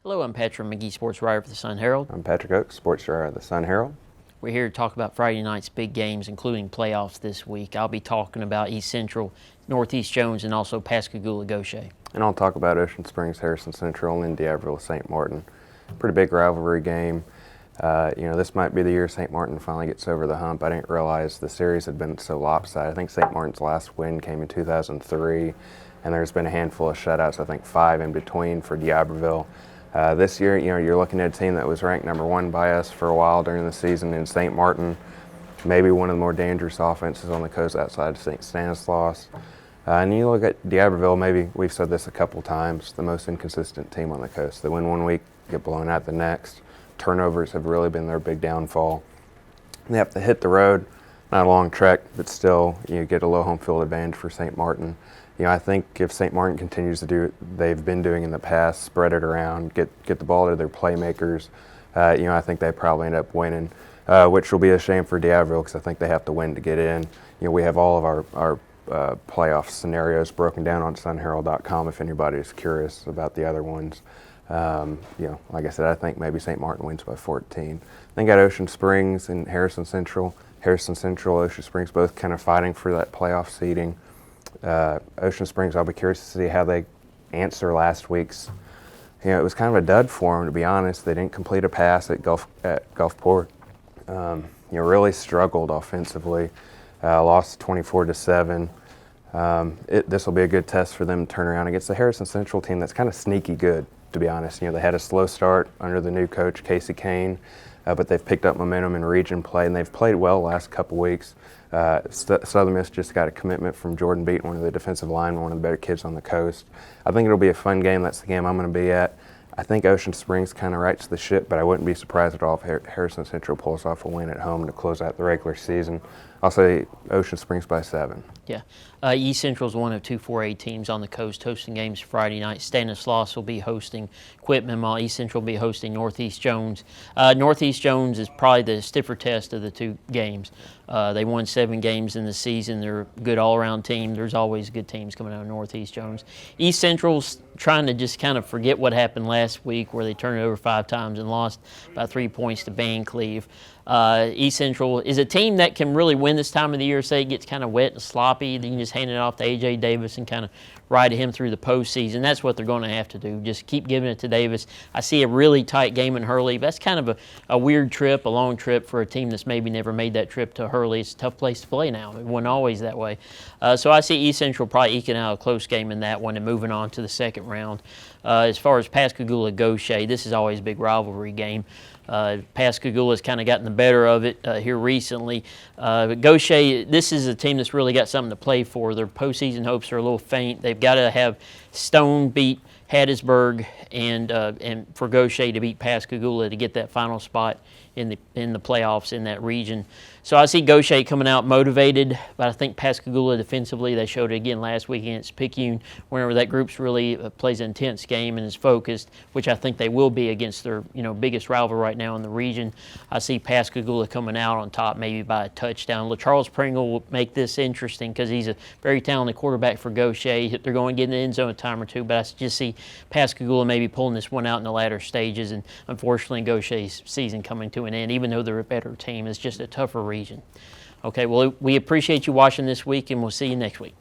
Hello, I'm Patrick Magee, sports writer for the Sun Herald. I'm Patrick Ochs, sports writer of the Sun Herald. We're here to talk about Friday night's big games, including playoffs this week. I'll be talking about East Central, Northeast Jones, and also Pascagoula, Gautier. And I'll talk about Ocean Springs, Harrison Central, and D'Iberville, St. Martin. Pretty big rivalry game. This might be the year St. Martin finally gets over the hump. I didn't realize the series had been so lopsided. I think St. Martin's last win came in 2003, and there's been a handful of shutouts, I think 5 in between for D'Iberville. This year, you're looking at a team that was ranked number 1 by us for a while during the season in St. Martin, maybe one of the more dangerous offenses on the coast outside of St. Stanislaus. And you look at D'Iberville, maybe we've said this a couple times, the most inconsistent team on the coast. They win one week, get blown out the next. Turnovers have really been their big downfall. They have to hit the road, not a long trek, but still you get a low home field advantage for St. Martin. I think if St. Martin continues to do what they've been doing in the past, spread it around, get the ball to their playmakers, I think they probably end up winning, which will be a shame for D'Iberville because I think they have to win to get in. We have all of our playoff scenarios broken down on sunherald.com if anybody's curious about the other ones. Like I said, I think maybe St. Martin wins by 14. Then got Ocean Springs and Harrison Central. Harrison Central, Ocean Springs, both kind of fighting for that playoff seeding. Ocean Springs, I'll be curious to see how they answer last week's. It was kind of a dud for them, to be honest. They didn't complete a pass at Gulfport. Really struggled offensively. Lost 24-7. This will be a good test for them to turn around against the Harrison Central team that's kind of sneaky good, to be honest. They had a slow start under the new coach, Casey Kane, but they've picked up momentum in region play, and they've played well the last couple weeks. Southern Miss just got a commitment from Jordan Beaton, one of the defensive linemen, one of the better kids on the coast. I think it'll be a fun game. That's the game I'm going to be at. I think Ocean Springs kind of rights the ship, but I wouldn't be surprised at all if Harrison Central pulls off a win at home to close out the regular season. I'll say Ocean Springs by 7. Yeah. East Central is one of 2 4A teams on the coast hosting games Friday night. Stanislaus will be hosting Quitman, while East Central will be hosting Northeast Jones. Northeast Jones is probably the stiffer test of the 2 games. They won 7 games in the season. They're a good all-around team. There's always good teams coming out of Northeast Jones. East Central's trying to just kind of forget what happened last week where they turned it over 5 times and lost by 3 points to Van Cleve. East Central is a team that can really win this time of the year. Say it gets kind of wet and sloppy, then you just hand it off to A.J. Davis and kind of ride him through the postseason. That's what they're going to have to do. Just keep giving it to Davis. I see a really tight game in Hurley. That's kind of a weird trip, a long trip for a team that's maybe never made that trip to Hurley. It's a tough place to play now. It wasn't always that way. So I see East Central probably eking out a close game in that one and moving on to the second round. As far as Pascagoula, Gautier, this is always a big rivalry game. Pascagoula's kind of gotten the better of it here recently. But Gautier, this is a team that's really got something to play for. Their postseason hopes are a little faint. They've got to have Stone beat Hattiesburg and for Gautier to beat Pascagoula to get that final spot in the playoffs in that region. So I see Gautier coming out motivated, but I think Pascagoula defensively, they showed it again last week against Picayune, whenever that group's really plays an intense game and is focused, which I think they will be against their biggest rival right now in the region. I see Pascagoula coming out on top maybe by a touchdown. LaCharles Pringle will make this interesting because he's a very talented quarterback for Gautier. They're going to get in the end zone a time or two, but I just see Pascagoula maybe pulling this one out in the latter stages, and unfortunately Gautier's season coming to an end, even though they're a better team. It's just a tougher region. Okay, well, we appreciate you watching this week, and we'll see you next week.